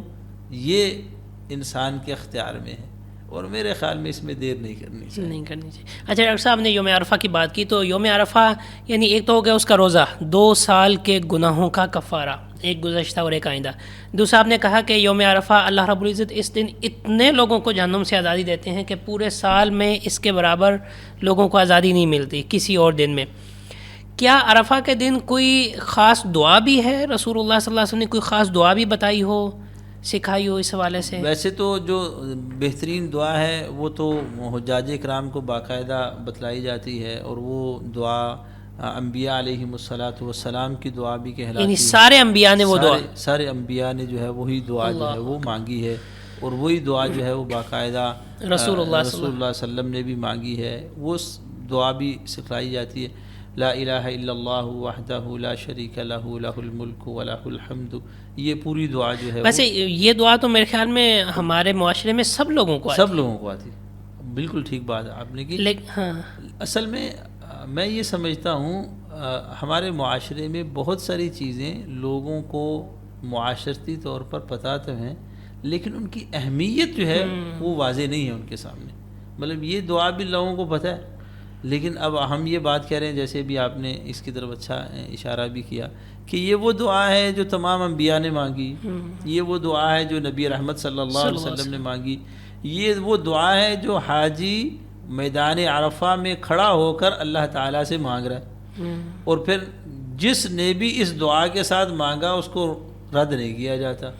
یہ انسان کے اختیار میں ہے، اور میرے خیال میں اس میں دیر نہیں کرنی چاہیے. نہیں کرنی چاہیے. اچھا ڈاکٹر صاحب نے یوم عرفہ کی بات کی، تو یوم عرفہ یعنی ایک تو ہو گیا اس کا روزہ، 2 سال کے گناہوں کا کفارہ، ایک گزشتہ اور ایک آئندہ. دوسرا آپ نے کہا کہ یوم عرفہ اللہ رب العزت اس دن اتنے لوگوں کو جہنم سے آزادی دیتے ہیں کہ پورے سال میں اس کے برابر لوگوں کو آزادی نہیں ملتی کسی اور دن میں. کیا عرفہ کے دن کوئی خاص دعا بھی ہے؟ رسول اللہ صلی اللہ علیہ وسلم نے کوئی خاص دعا بھی بتائی ہو، سکھائی ہو اس حوالے سے؟ ویسے تو جو بہترین دعا ہے وہ تو حجاج کرام کو باقاعدہ بتلائی جاتی ہے، اور وہ دعا انبیاء علیہم والسلام کی دعا بھی کہلاتی ہے. یعنی سارے انبیاء نے وہ دعا، سارے انبیاء نے جو ہے وہی دعا جو ہے وہ مانگی ہے، اور وہی دعا جو ہے وہ باقاعدہ رسول اللہ صلی اللہ علیہ وسلم نے بھی مانگی ہے. وہ دعا بھی سکھلائی جاتی ہے. لا الہ الا اللہ وحدہ لا شریک لہ لہ الملک ولہ الحمد. یہ پوری دعا جو ہے ویسے یہ دعا تو میرے خیال میں ہمارے معاشرے میں سب لوگوں کو سب لوگوں کو آتی. بالکل ٹھیک بات آپ نے کی. ہاں اصل میں میں یہ سمجھتا ہوں ہمارے معاشرے میں بہت ساری چیزیں لوگوں کو معاشرتی طور پر پتہ تو ہیں، لیکن ان کی اہمیت جو ہے وہ واضح نہیں ہے ان کے سامنے. مطلب یہ دعا بھی لوگوں کو پتہ ہے، لیکن اب ہم یہ بات کہہ رہے ہیں، جیسے بھی آپ نے اس کی طرف اچھا اشارہ بھی کیا کہ یہ وہ دعا ہے جو تمام انبیاء نے مانگی، یہ وہ دعا ہے جو نبی رحمت صلی اللہ علیہ وسلم نے مانگی، یہ وہ دعا ہے جو حاجی میدان عرفہ میں کھڑا ہو کر اللہ تعالیٰ سے مانگ رہا ہے، اور پھر جس نے بھی اس دعا کے ساتھ مانگا اس کو رد نہیں کیا جاتا.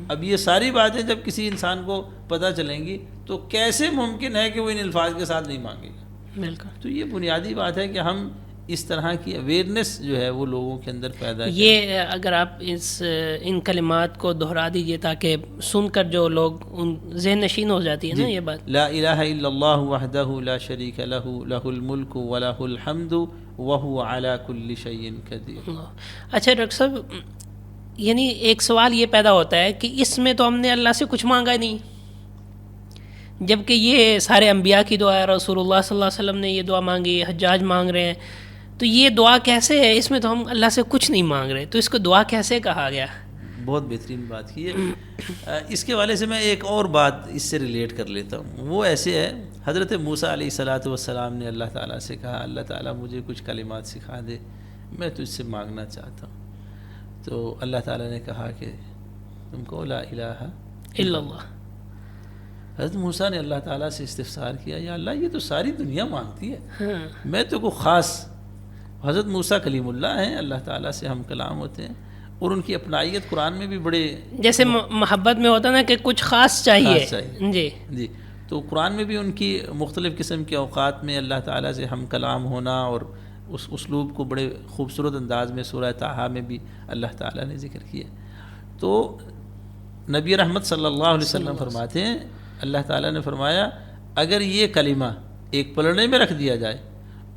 اب یہ ساری باتیں جب کسی انسان کو پتہ چلیں گی تو کیسے ممکن ہے کہ وہ ان الفاظ کے ساتھ نہیں مانگے گا. بالکل. تو یہ بنیادی بات ہے کہ ہم اس طرح کی اویئرنیس جو ہے وہ لوگوں کے اندر پیدا کریں. یہ اگر آپ ان کلمات کو دہرا دیجئے تاکہ سن کر جو لوگ ان ذہن نشین ہو جاتی ہے نا یہ بات. لا الہ الا اللہ وحدہ لا شریک لہ لہ الملک ولہ الحمد وہو علی کل شیء قدیر. اچھا ڈاکٹر صاحب، یعنی ایک سوال یہ پیدا ہوتا ہے کہ اس میں تو ہم نے اللہ سے کچھ مانگا نہیں، جبکہ یہ سارے انبیاء کی دعا ہے، رسول اللہ صلی اللہ علیہ وسلم نے یہ دعا مانگی، حجاج مانگ رہے ہیں، تو یہ دعا کیسے ہے؟ اس میں تو ہم اللہ سے کچھ نہیں مانگ رہے، تو اس کو دعا کیسے کہا گیا؟ بہت بہترین بات کی ہے. اس کے حوالے سے میں ایک اور بات اس سے ریلیٹ کر لیتا ہوں. وہ ایسے ہے، حضرت موسیٰ علیہ الصلاۃ والسلام نے اللہ تعالیٰ سے کہا اللہ تعالیٰ مجھے کچھ کلمات سکھا دے، میں تجھ سے مانگنا چاہتا ہوں. تو اللہ تعالیٰ نے کہا کہ تم کو لا الہ الا اللہ. حضرت موسیٰ نے اللہ تعالیٰ سے استفسار کیا یا اللہ یہ تو ساری دنیا مانگتی ہے، میں تو کو خاص. حضرت موسیٰ کلیم اللہ ہیں، اللہ تعالیٰ سے ہم کلام ہوتے ہیں، اور ان کی اپنائیت قرآن میں بھی بڑے جیسے محبت میں ہوتا نا کہ کچھ خاص چاہیے. جی تو قرآن میں بھی ان کی مختلف قسم کے اوقات میں اللہ تعالیٰ سے ہم کلام ہونا اور اس اسلوب کو بڑے خوبصورت انداز میں سورہ طٰہٰ میں بھی اللہ تعالیٰ نے ذکر کیا. تو نبی رحمت صلی اللہ علیہ وسلم فرماتے ہیں اللہ تعالیٰ نے فرمایا اگر یہ کلمہ ایک پلڑے میں رکھ دیا جائے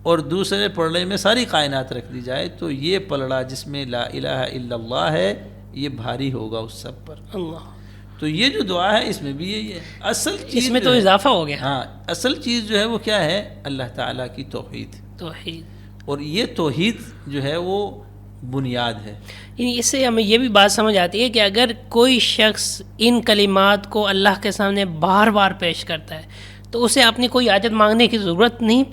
اور دوسرے پلڑے میں ساری کائنات رکھ دی جائے تو یہ پلڑا جس میں لا الہ الا اللہ ہے یہ بھاری ہوگا اس سب پر. اللہ. تو یہ جو دعا ہے اس میں بھی یہی ہے. اصل چیز اس میں تو اضافہ ہو گیا. ہاں اصل چیز جو ہے وہ کیا ہے؟ اللہ تعالیٰ کی توحید. اور یہ توحید جو ہے وہ بنیاد ہے. اس سے ہمیں یہ بھی بات سمجھ آتی ہے کہ اگر کوئی شخص ان کلمات کو اللہ کے سامنے بار بار پیش کرتا ہے تو اسے اپنی کوئی حاجت مانگنے کی ضرورت نہیں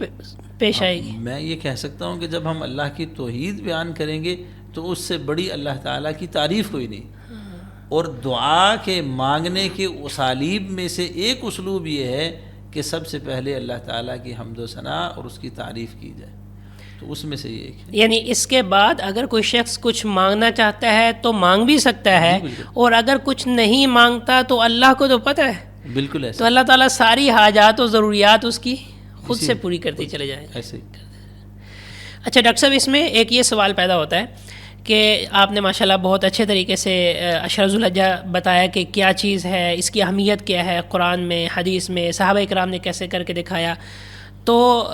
پیش آئے گی. میں یہ کہہ سکتا ہوں کہ جب ہم اللہ کی توحید بیان کریں گے تو اس سے بڑی اللہ تعالیٰ کی تعریف کوئی نہیں. اور دعا کے مانگنے کے اسالیب میں سے ایک اسلوب یہ ہے کہ سب سے پہلے اللہ تعالیٰ کی حمد و ثنا اور اس کی تعریف کی جائے. تو اس میں سے یہ ایک ہے. یعنی اس کے بعد اگر کوئی شخص کچھ مانگنا چاہتا ہے تو مانگ بھی سکتا ہے، اور اگر کچھ نہیں مانگتا تو اللہ کو تو پتہ ہے. بالکل ایسا. تو اللہ تعالیٰ ساری حاجات و ضروریات اس کی خود سے پوری کرتی چلے جائیں. ایسے. اچھا ڈاکٹر صاحب، اس میں ایک یہ سوال پیدا ہوتا ہے کہ آپ نے ماشاءاللہ بہت اچھے طریقے سے عشرہ ذو الحجہ بتایا کہ کیا چیز ہے، اس کی اہمیت کیا ہے، قرآن میں، حدیث میں، صحابہ کرام نے کیسے کر کے دکھایا. تو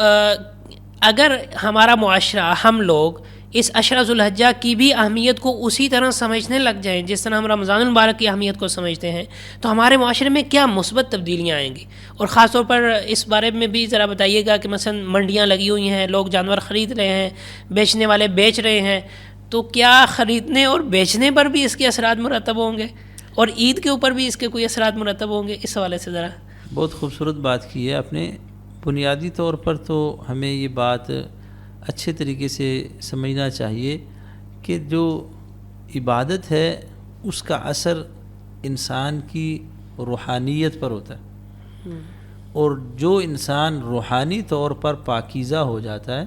اگر ہمارا معاشرہ، ہم لوگ اس عشرہ ذو الحجہ کی بھی اہمیت کو اسی طرح سمجھنے لگ جائیں جس طرح ہم رمضان المبارک کی اہمیت کو سمجھتے ہیں، تو ہمارے معاشرے میں کیا مثبت تبدیلیاں آئیں گی؟ اور خاص طور پر اس بارے میں بھی ذرا بتائیے گا کہ مثلا منڈیاں لگی ہوئی ہیں، لوگ جانور خرید رہے ہیں، بیچنے والے بیچ رہے ہیں، تو کیا خریدنے اور بیچنے پر بھی اس کے اثرات مرتب ہوں گے، اور عید کے اوپر بھی اس کے کوئی اثرات مرتب ہوں گے؟ اس حوالے سے ذرا. بہت خوبصورت بات کی ہے آپ نے. بنیادی طور پر تو ہمیں یہ بات اچھے طریقے سے سمجھنا چاہیے کہ جو عبادت ہے اس کا اثر انسان کی روحانیت پر ہوتا ہے، اور جو انسان روحانی طور پر پاکیزہ ہو جاتا ہے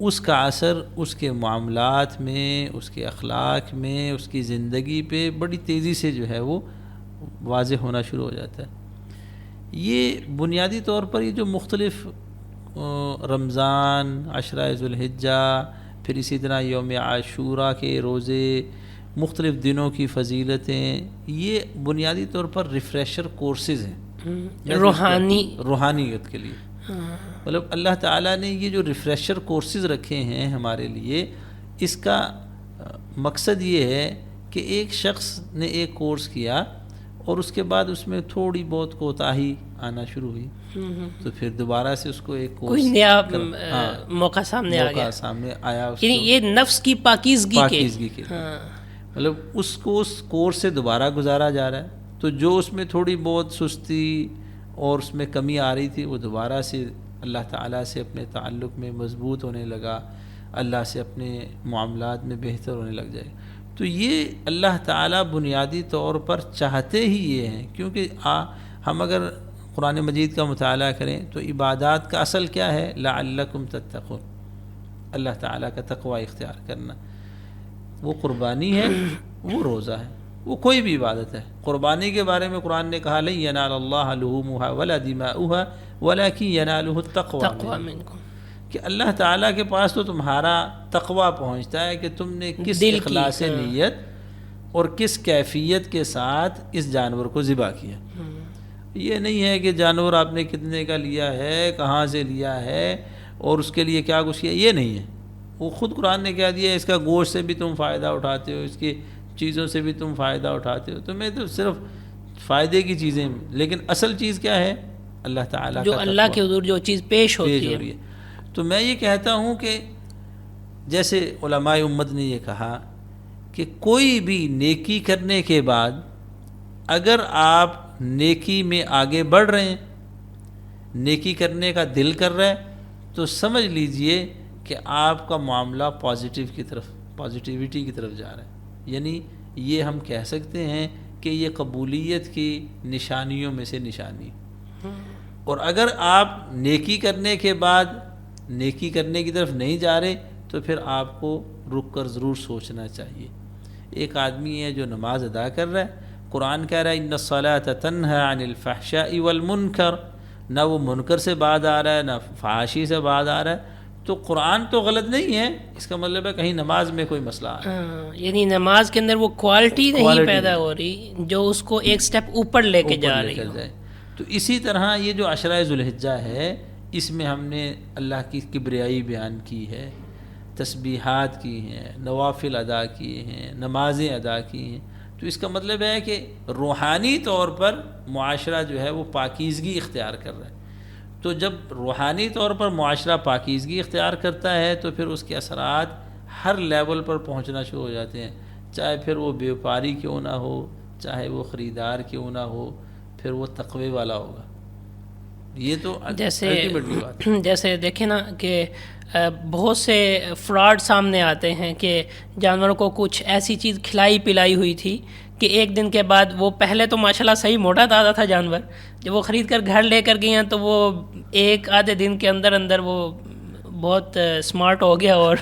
اس کا اثر اس کے معاملات میں، اس کے اخلاق میں، اس کی زندگی پہ بڑی تیزی سے جو ہے وہ واضح ہونا شروع ہو جاتا ہے. یہ بنیادی طور پر یہ جو مختلف رمضان، عشرہ ذو الحجہ، پھر اسی طرح یوم عاشوراء کے روزے، مختلف دنوں کی فضیلتیں، یہ بنیادی طور پر ریفریشر کورسز ہیں روحانیت کے لیے. مطلب اللہ تعالیٰ نے یہ جو ریفریشر کورسز رکھے ہیں ہمارے لیے، اس کا مقصد یہ ہے کہ ایک شخص نے ایک کورس کیا اور اس کے بعد اس میں تھوڑی بہت کوتاہی آنا شروع ہوئی، تو پھر دوبارہ سے اس کو ایک کورس، کوئی نیا موقع سامنے آیا. یعنی یہ نفس کی پاکیزگی کے مطلب اس کو اس کورس سے دوبارہ گزارا جا رہا ہے. تو جو اس میں تھوڑی بہت سستی اور اس میں کمی آ رہی تھی وہ دوبارہ سے اللہ تعالیٰ سے اپنے تعلق میں مضبوط ہونے لگا، اللہ سے اپنے معاملات میں بہتر ہونے لگ جائے. تو یہ اللہ تعالیٰ بنیادی طور پر چاہتے ہی یہ ہیں، کیونکہ ہم اگر قرآن مجید کا مطالعہ کریں تو عبادات کا اصل کیا ہے؟ لعلکم تتقون، اللہ تعالیٰ کا تقوی اختیار کرنا. وہ قربانی ہے، وہ روزہ ہے، وہ کوئی بھی عبادت ہے. قربانی کے بارے میں قرآن نے کہا لن ینال اللہ لحومها ولا دماؤها ولکن ینالہ التقوی منکم، کہ اللہ تعالیٰ کے پاس تو تمہارا تقوی پہنچتا ہے کہ تم نے کس اخلاص نیت اور کس کیفیت کے ساتھ اس جانور کو ذبح کیا. یہ نہیں ہے کہ جانور آپ نے کتنے کا لیا ہے، کہاں سے لیا ہے اور اس کے لیے کیا کچھ کیا، یہ نہیں ہے. وہ خود قرآن نے کہہ دیا اس کا گوشت سے بھی تم فائدہ اٹھاتے ہو، اس کی چیزوں سے بھی تم فائدہ اٹھاتے ہو. تمہیں تو صرف فائدے کی چیزیں، لیکن اصل چیز کیا ہے؟ اللہ تعالیٰ جو اللہ کے حضور جو چیز پیش ہوتی ہے. تو میں یہ کہتا ہوں کہ جیسے علماء امت نے یہ کہا کہ کوئی بھی نیکی کرنے کے بعد اگر آپ نیکی میں آگے بڑھ رہے ہیں، نیکی کرنے کا دل کر رہا ہے، تو سمجھ لیجئے کہ آپ کا معاملہ پازیٹیوٹی کی طرف جا رہا ہے. یعنی یہ ہم کہہ سکتے ہیں کہ یہ قبولیت کی نشانیوں میں سے نشانی. اور اگر آپ نیکی کرنے کے بعد نیکی کرنے کی طرف نہیں جا رہے تو پھر آپ کو رک کر ضرور سوچنا چاہیے. ایک آدمی ہے جو نماز ادا کر رہا ہے، قرآن کہہ رہا ہے ان الصلاۃ تنہی عن الفحشاء والمنکر، نہ وہ منکر سے بعد آ رہا ہے نہ فحاشی سے بعد آ رہا ہے، تو قرآن تو غلط نہیں ہے، اس کا مطلب ہے کہیں نماز میں کوئی مسئلہ آ رہا ہے. یعنی نماز کے اندر وہ کوالٹی نہیں پیدا ہو رہی جو اس کو ایک سٹیپ اوپر لے کے جا رہی ہے. تو اسی طرح یہ جو عشرہ ذوالحجہ ہے، اس میں ہم نے اللہ کی کبریائی بیان کی ہے، تسبیحات کی ہیں، نوافل ادا کیے ہیں، نمازیں ادا کی ہیں. تو اس کا مطلب ہے کہ روحانی طور پر معاشرہ جو ہے وہ پاکیزگی اختیار کر رہا ہے. تو جب روحانی طور پر معاشرہ پاکیزگی اختیار کرتا ہے تو پھر اس کے اثرات ہر لیول پر پہنچنا شروع ہو جاتے ہیں، چاہے پھر وہ بیوپاری کیوں نہ ہو، چاہے وہ خریدار کیوں نہ ہو، پھر وہ تقوی والا ہوگا. یہ تو جیسے دیکھیں نا کہ بہت سے فراڈ سامنے آتے ہیں کہ جانوروں کو کچھ ایسی چیز کھلائی پلائی ہوئی تھی کہ ایک دن کے بعد وہ پہلے تو ماشاءاللہ صحیح موٹا تازہ تھا جانور، جب وہ خرید کر گھر لے کر گئے ہیں تو وہ ایک آدھے دن کے اندر اندر وہ بہت سمارٹ ہو گیا اور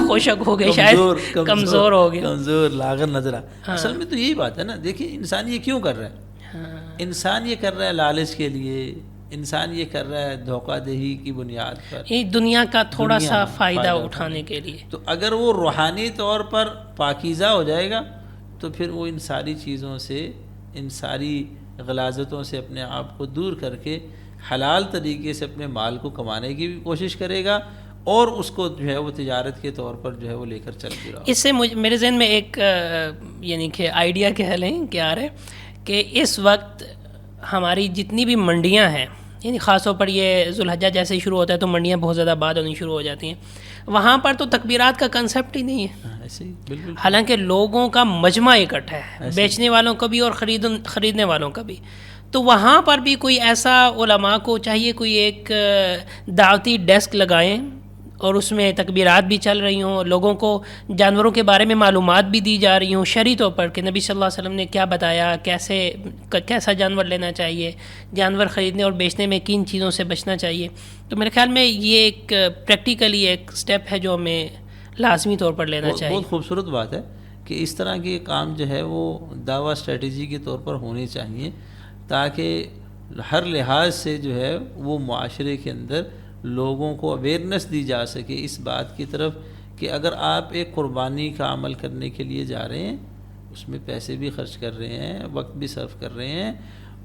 خوشک ہو گیا، شاید کمزور ہو گیا، کمزور لاغر نظر آ. اصل میں تو یہی بات ہے نا. دیکھیں انسان یہ کیوں کر رہا ہے؟ انسان یہ کر رہا ہے لالچ کے لیے، انسان یہ کر رہا ہے دھوکہ دہی کی بنیاد پر، دنیا کا تھوڑا سا فائدہ اٹھانے کے لیے. تو اگر وہ روحانی طور پر پاکیزہ ہو جائے گا تو پھر وہ ان ساری چیزوں سے، ان ساری غلاظتوں سے اپنے آپ کو دور کر کے حلال طریقے سے اپنے مال کو کمانے کی بھی کوشش کرے گا اور اس کو جو ہے وہ تجارت کے طور پر جو ہے وہ لے کر چل بھی رہا. اس سے میرے ذہن میں ایک یعنی کہ آئیڈیا کہہ لیں کہ آ رہے کہ اس وقت ہماری جتنی بھی منڈیاں ہیں، یعنی خاص طور پر یہ ذوالحجہ جیسے ہی شروع ہوتا ہے تو منڈیاں بہت زیادہ آباد ہونی شروع ہو جاتی ہیں، وہاں پر تو تکبیرات کا کنسیپٹ ہی نہیں ہے. ایسے ہی بالکل، حالانکہ لوگوں کا مجمع اکٹھا ہے، بیچنے والوں کا بھی اور خریدنے والوں کا بھی. تو وہاں پر بھی کوئی ایسا علماء کو چاہیے کوئی ایک دعوتی ڈیسک لگائیں اور اس میں تکبیرات بھی چل رہی ہوں، لوگوں کو جانوروں کے بارے میں معلومات بھی دی جا رہی ہوں شرعی طور پر کہ نبی صلی اللہ علیہ وسلم نے کیا بتایا، کیسا جانور لینا چاہیے، جانور خریدنے اور بیچنے میں کن چیزوں سے بچنا چاہیے. تو میرے خیال میں یہ ایک پریکٹیکلی ایک سٹیپ ہے جو ہمیں لازمی طور پر لینا چاہیے. بہت خوبصورت بات ہے کہ اس طرح کے کام جو ہے وہ دعویٰ اسٹریٹجی کے طور پر ہونے چاہیے تاکہ ہر لحاظ سے جو ہے وہ معاشرے کے اندر لوگوں کو اویئرنیس دی جا سکے اس بات کی طرف کہ اگر آپ ایک قربانی کا عمل کرنے کے لیے جا رہے ہیں، اس میں پیسے بھی خرچ کر رہے ہیں، وقت بھی صرف کر رہے ہیں،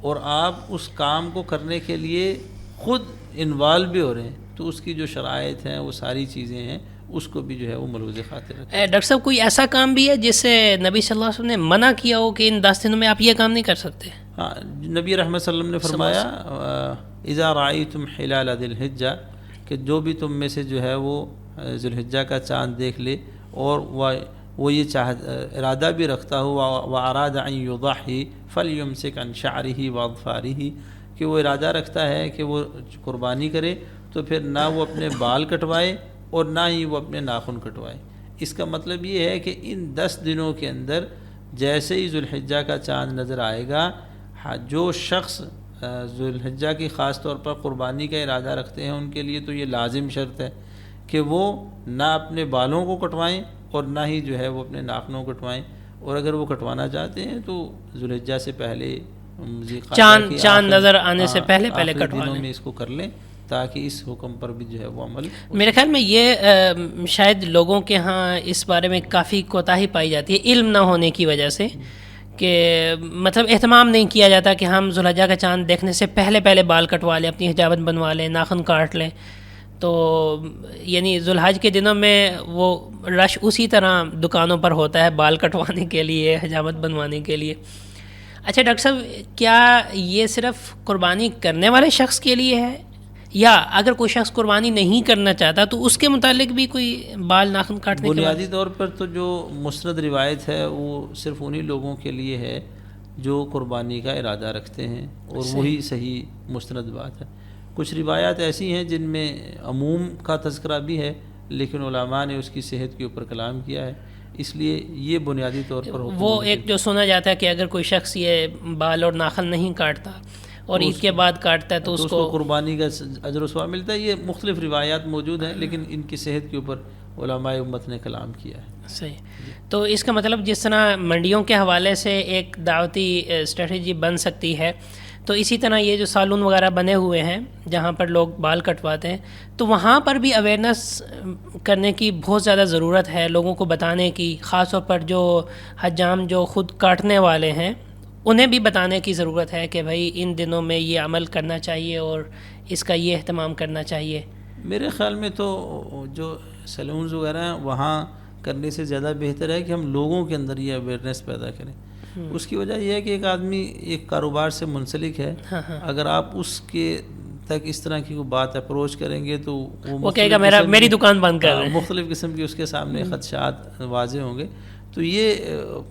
اور آپ اس کام کو کرنے کے لیے خود انوالو بھی ہو رہے ہیں، تو اس کی جو شرائط ہیں وہ ساری چیزیں ہیں اس کو بھی جو ہے وہ ملحوظ خاطر رکھیں. ڈاکٹر صاحب کوئی ایسا کام بھی ہے جس سے نبی صلی اللہ علیہ وسلم نے منع کیا ہو کہ ان 10 دنوں میں آپ یہ کام نہیں کر سکتے؟ ہاں، نبی رحمت صلی اللہ علیہ وسلم نے فرمایا اذا رأیتم ہلال ذی الحجہ، کہ جو بھی تم میں سے جو ہے وہ ذی الحجہ کا چاند دیکھ لے اور وہ یہ ارادہ بھی رکھتا ہو واراد ان یضحی فلیمسک عن شعرہ واظفارہ، کہ وہ ارادہ رکھتا ہے کہ وہ قربانی کرے تو پھر نہ وہ اپنے بال کٹوائے اور نہ ہی وہ اپنے ناخن کٹوائے. اس کا مطلب یہ ہے کہ ان 10 دنوں کے اندر جیسے ہی ذی الحجہ کا چاند نظر آئے گا، جو شخص ذی الحجہ کی خاص طور پر قربانی کا ارادہ رکھتے ہیں ان کے لیے تو یہ لازم شرط ہے کہ وہ نہ اپنے بالوں کو کٹوائیں اور نہ ہی جو ہے وہ اپنے ناخنوں کو کٹوائیں، اور اگر وہ کٹوانا چاہتے ہیں تو ذی الحجہ سے پہلے چاند نظر آنے سے پہلے کٹوا دنوں میں اس کو کر لیں تاکہ اس حکم پر بھی جو ہے وہ عمل. میرے خیال میں یہ شاید لوگوں کے ہاں اس بارے میں کافی کوتاہی پائی جاتی ہے علم نہ ہونے کی وجہ سے، کہ مطلب اہتمام نہیں کیا جاتا کہ ہم ذی الحجہ کا چاند دیکھنے سے پہلے بال کٹوا لیں، اپنی حجابت بنوا لیں، ناخن کاٹ لیں. تو یعنی ذی الحجہ کے دنوں میں وہ رش اسی طرح دکانوں پر ہوتا ہے بال کٹوانے کے لیے، حجابت بنوانے کے لیے. اچھا ڈاکٹر صاحب، کیا یہ صرف قربانی کرنے والے شخص کے لیے ہے یا اگر کوئی شخص قربانی نہیں کرنا چاہتا تو اس کے متعلق بھی کوئی بال ناخن کاٹنے کے بنیادی طور پر تو جو مسند روایت ہے وہ صرف انہی لوگوں کے لیے ہے جو قربانی کا ارادہ رکھتے ہیں، اور وہی صحیح مستند بات ہے۔ کچھ روایات ایسی ہیں جن میں عموم کا تذکرہ بھی ہے، لیکن علماء نے اس کی صحت کے اوپر کلام کیا ہے، اس لیے یہ بنیادی طور پر وہ ایک جو سنا جاتا ہے کہ اگر کوئی شخص یہ بال اور ناخن نہیں کاٹتا اور عید کے بعد کاٹتا ہے تو اس کو قربانی کا اجر و ثواب ملتا ہے۔ یہ مختلف روایات موجود ہیں، لیکن ان کی صحت کے اوپر علماء امت نے کلام کیا ہے۔ صحیح۔ تو اس کا مطلب جس طرح منڈیوں کے حوالے سے ایک دعوتی اسٹریٹجی بن سکتی ہے، تو اسی طرح یہ جو سالون وغیرہ بنے ہوئے ہیں جہاں پر لوگ بال کٹواتے ہیں، تو وہاں پر بھی اویئرنیس کرنے کی بہت زیادہ ضرورت ہے، لوگوں کو بتانے کی، خاص طور پر جو حجام جو خود کاٹنے والے ہیں انہیں بھی بتانے کی ضرورت ہے کہ بھائی ان دنوں میں یہ عمل کرنا چاہیے اور اس کا یہ اہتمام کرنا چاہیے۔ میرے خیال میں تو جو سیلونز وغیرہ ہیں وہاں کرنے سے زیادہ بہتر ہے کہ ہم لوگوں کے اندر یہ اویئرنیس پیدا کریں۔ اس کی وجہ یہ ہے کہ ایک آدمی ایک کاروبار سے منسلک ہے، اگر آپ اس کے تک اس طرح کی کوئی بات اپروچ کریں گے تو وہ کہے گا میری دکان بند کر رہے ہیں، مختلف قسم کے اس کے سامنے خدشات واضح ہوں گے، تو یہ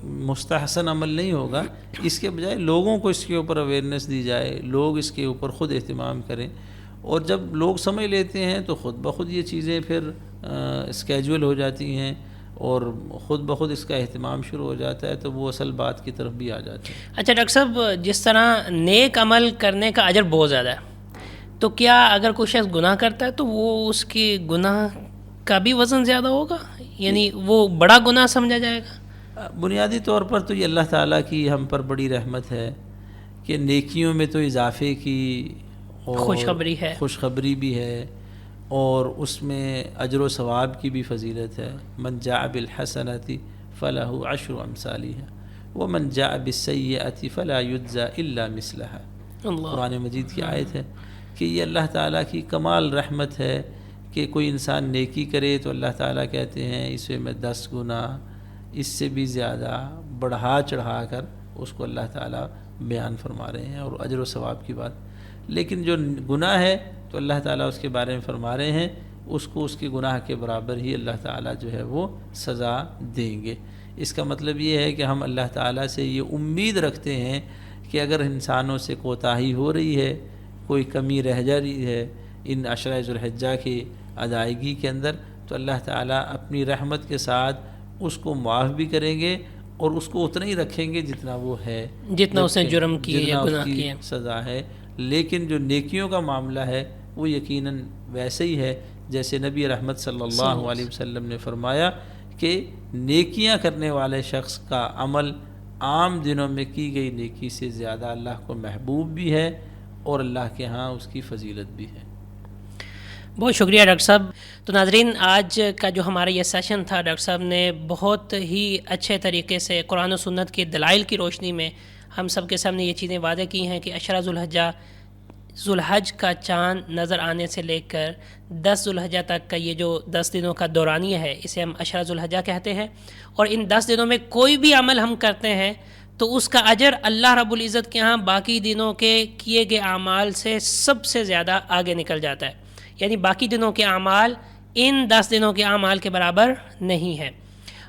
مستحسن عمل نہیں ہوگا۔ اس کے بجائے لوگوں کو اس کے اوپر اویئرنیس دی جائے، لوگ اس کے اوپر خود اہتمام کریں، اور جب لوگ سمجھ لیتے ہیں تو خود بخود یہ چیزیں پھر اسکیجول ہو جاتی ہیں اور خود بخود اس کا اہتمام شروع ہو جاتا ہے، تو وہ اصل بات کی طرف بھی آ جاتے ہیں۔ اچھا ڈاکٹر صاحب، جس طرح نیک عمل کرنے کا اجر بہت زیادہ ہے، تو کیا اگر کوئی شخص گناہ کرتا ہے تو وہ اس کی گناہ کا بھی وزن زیادہ ہوگا، یعنی وہ بڑا گناہ سمجھا جائے گا؟ بنیادی طور پر تو یہ اللہ تعالیٰ کی ہم پر بڑی رحمت ہے کہ نیکیوں میں تو اضافے کی اور خوشخبری بھی ہے، اور اس میں اجر و ثواب کی بھی فضیلت ہے۔ من جاء بالحسنۃ فلہ عشر امثالها ومن جاء بالسیئۃ فلا یجزی الا مثلها۔ قرآن مجید کی آیت ہے کہ یہ اللہ تعالیٰ کی کمال رحمت ہے کہ کوئی انسان نیکی کرے تو اللہ تعالیٰ کہتے ہیں اس میں 10 گنا اس سے بھی زیادہ بڑھا چڑھا کر اس کو اللہ تعالیٰ بیان فرما رہے ہیں، اور اجر و ثواب کی بات۔ لیکن جو گناہ ہے تو اللہ تعالیٰ اس کے بارے میں فرما رہے ہیں اس کو اس کے گناہ کے برابر ہی اللہ تعالیٰ جو ہے وہ سزا دیں گے۔ اس کا مطلب یہ ہے کہ ہم اللہ تعالیٰ سے یہ امید رکھتے ہیں کہ اگر انسانوں سے کوتاہی ہو رہی ہے، کوئی کمی رہ جا رہی ہے ان عشرہ ذو الحجہ کی ادائیگی کے اندر، تو اللہ تعالیٰ اپنی رحمت کے ساتھ اس کو معاف بھی کریں گے اور اس کو اتنا ہی رکھیں گے جتنا وہ ہے، جتنا اس نے جرم کیے یا گناہ کیے، سزا ہے۔ لیکن جو نیکیوں کا معاملہ ہے وہ یقیناً ویسے ہی ہے جیسے نبی رحمت صلی اللہ علیہ وسلم نے فرمایا کہ نیکیاں کرنے والے شخص کا عمل عام دنوں میں کی گئی نیکی سے زیادہ اللہ کو محبوب بھی ہے اور اللہ کے ہاں اس کی فضیلت بھی ہے۔ بہت شکریہ ڈاکٹر صاحب۔ تو ناظرین، آج کا جو ہمارا یہ سیشن تھا، ڈاکٹر صاحب نے بہت ہی اچھے طریقے سے قرآن و سنت کے دلائل کی روشنی میں ہم سب کے سامنے یہ چیزیں واضح کی ہیں کہ عشرہ ذو الحج کا چاند نظر آنے سے لے کر 10 ذو الحجہ تک کا یہ جو 10 دنوں کا دورانیہ ہے، اسے ہم عشرہ ذو الحجہ کہتے ہیں، اور ان 10 دنوں میں کوئی بھی عمل ہم کرتے ہیں تو اس کا اجر اللہ رب العزت کے ہاں باقی دنوں کے کیے گئے اعمال سے سب سے زیادہ آگے نکل جاتا ہے، یعنی باقی دنوں کے اعمال ان 10 دنوں کے اعمال کے برابر نہیں ہے۔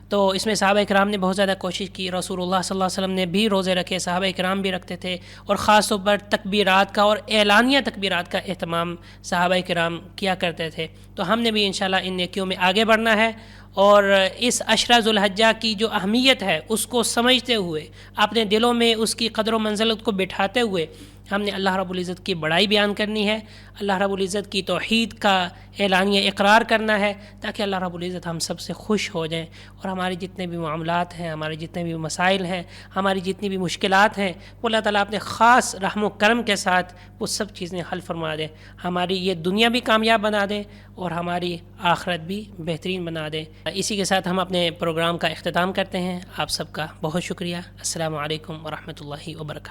تو اس میں صحابہ اکرام نے بہت زیادہ کوشش کی، رسول اللہ صلی اللہ علیہ وسلم نے بھی روزے رکھے، صحابہ اکرام بھی رکھتے تھے، اور خاص طور پر تکبیرات کا اور اعلانیہ تکبیرات کا اہتمام صحابہ اکرام کیا کرتے تھے۔ تو ہم نے بھی انشاءاللہ ان نیکیوں میں آگے بڑھنا ہے، اور اس عشرہ ذو الحجہ کی جو اہمیت ہے اس کو سمجھتے ہوئے، اپنے دلوں میں اس کی قدر و منزلت کو بٹھاتے ہوئے ہم نے اللہ رب العزت کی بڑائی بیان کرنی ہے، اللہ رب العزت کی توحید کا اعلانیہ اقرار کرنا ہے، تاکہ اللہ رب العزت ہم سب سے خوش ہو جائیں، اور ہمارے جتنے بھی معاملات ہیں، ہمارے جتنے بھی مسائل ہیں، ہماری جتنی بھی مشکلات ہیں، وہ اللہ تعالیٰ اپنے خاص رحم و کرم کے ساتھ وہ سب چیزیں حل فرما دیں، ہماری یہ دنیا بھی کامیاب بنا دیں اور ہماری آخرت بھی بہترین بنا دیں۔ اسی کے ساتھ ہم اپنے پروگرام کا اختتام کرتے ہیں۔ آپ سب کا بہت شکریہ۔ السلام علیکم ورحمۃ اللہ وبرکاتہ۔